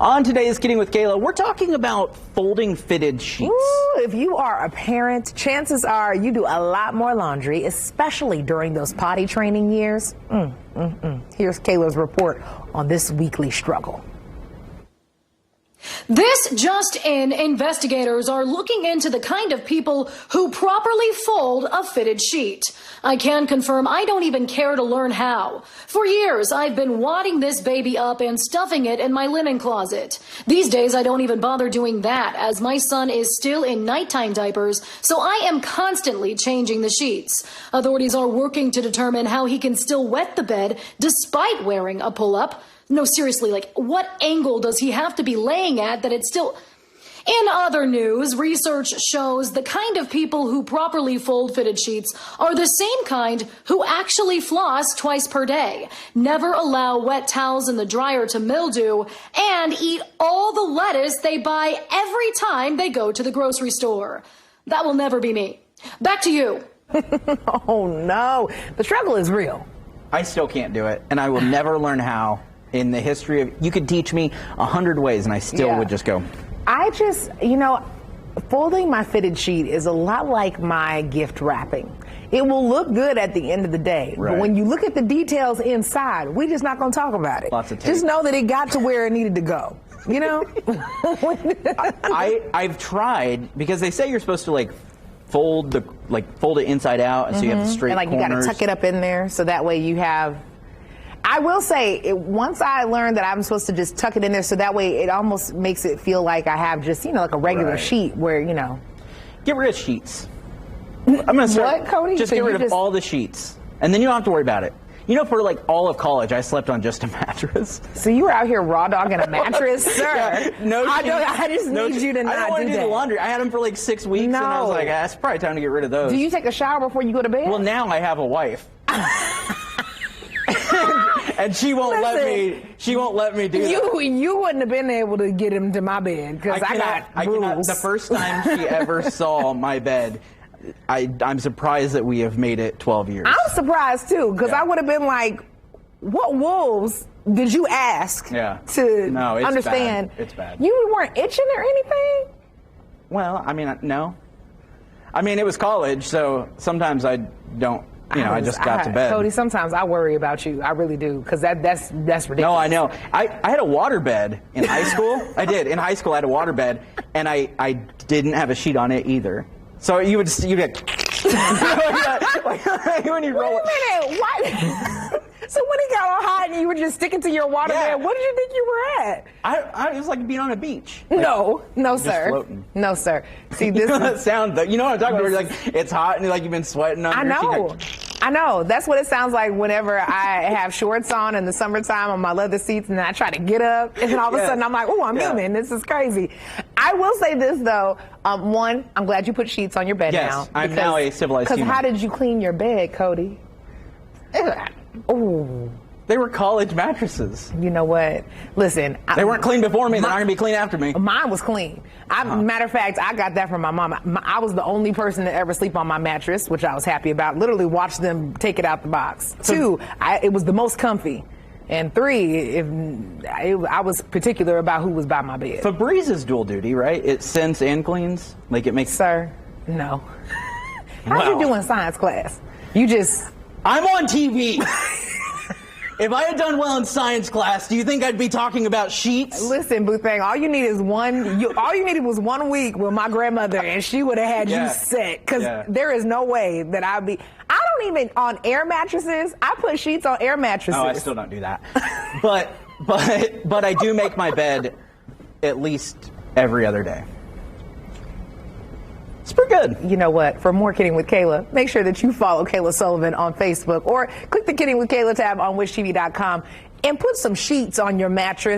On today's Kidding with Kayla, we're talking about folding fitted sheets. Ooh, if you are a parent, chances are you do a lot more laundry, especially during those potty training years. Here's Kayla's report on this weekly struggle. This just in, investigators are looking into the kind of people who properly fold a fitted sheet. I can confirm I don't even care to learn how. For years, I've been wadding this baby up and stuffing it in my linen closet. These days, I don't even bother doing that as my son is still in nighttime diapers, so I am constantly changing the sheets. Authorities are working to determine how he can still wet the bed despite wearing a pull-up. No, seriously, like, what angle does he have to be laying at that it's still... In other news, research shows the kind of people who properly fold fitted sheets are the same kind who actually floss twice per day, never allow wet towels in the dryer to mildew, and eat all the lettuce they buy every time they go to the grocery store. That will never be me. Back to you. Oh, no. The struggle is real. I still can't do it, and I will never learn how. In the history of, you could teach me 100 ways, and I still would just go. I just, folding my fitted sheet is a lot like my gift wrapping. It will look good at the end of the day, but when you look at the details inside, we're just not going to talk about it. Lots of tape. Just know that it got to where it needed to go. You know? I've tried, because they say you're supposed to fold it inside out, and so you have the straight and corners. You got to tuck it up in there, so that way you have. I will say, once I learned that I'm supposed to just tuck it in there, so that way it almost makes it feel like I have just, like a regular sheet where, Get rid of sheets. I'm going to start. What, Cody? Just get rid of all the sheets. And then you don't have to worry about it. For all of college, I slept on just a mattress. So you were out here raw dogging a mattress, sir? Yeah, no sheets. I just need you to not do that. I don't want to do the laundry. I had them for 6 weeks, and I was like, it's probably time to get rid of those. Do you take a shower before you go to bed? Well, now I have a wife. And she won't let me. She won't let me do that. You wouldn't have been able to get him to my bed because I got rules. The first time she ever saw my bed, I'm surprised that we have made it 12 years. I'm surprised too because I would have been like, "What wolves did you ask to understand?" Bad. It's bad. You weren't itching or anything? Well, no. It was college, so sometimes I don't. I just got to bed. Cody, sometimes I worry about you. I really do, because that's ridiculous. No, I know. I had a water bed in high school. I did. In high school, I had a water bed, and I didn't have a sheet on it either. So you'd get when you roll. Wait a minute. What? So when it got all hot and you were just sticking to your water bed, what did you think you were at? It was like being on a beach. No, sir. Floating. No, sir. See, this that sound. You know what I'm talking about? Where it's hot and you've been sweating on. I know. That's what it sounds like whenever I have shorts on in the summertime on my leather seats, and I try to get up, and then all of a sudden I'm like, "Oh, I'm human. This is crazy." I will say this though. One, I'm glad you put sheets on your bed now. Yes, I'm now a civilized human. Because how did you clean your bed, Cody? Oh. They were college mattresses. You know what? Listen. They weren't clean before me. They're not going to be clean after me. Mine was clean. Matter of fact, I got that from my mom. I was the only person to ever sleep on my mattress, which I was happy about. Literally watched them take it out the box. Two, it was the most comfy. And three, I was particular about who was by my bed. Febreze is dual duty, right? It scents and cleans? It makes... Sir, no. How'd you do in science class? I'm on TV. If I had done well in science class, do you think I'd be talking about sheets? Listen, Boo Thing, all you need is all you needed was 1 week with my grandmother, and she would have had you set. Because there is no way that I don't even, on air mattresses, I put sheets on air mattresses. Oh, I still don't do that. but I do make my bed at least every other day. It's pretty good. You know what? For more Kidding with Kayla, make sure that you follow Kayla Sullivan on Facebook or click the Kidding with Kayla tab on WishTV.com and put some sheets on your mattress.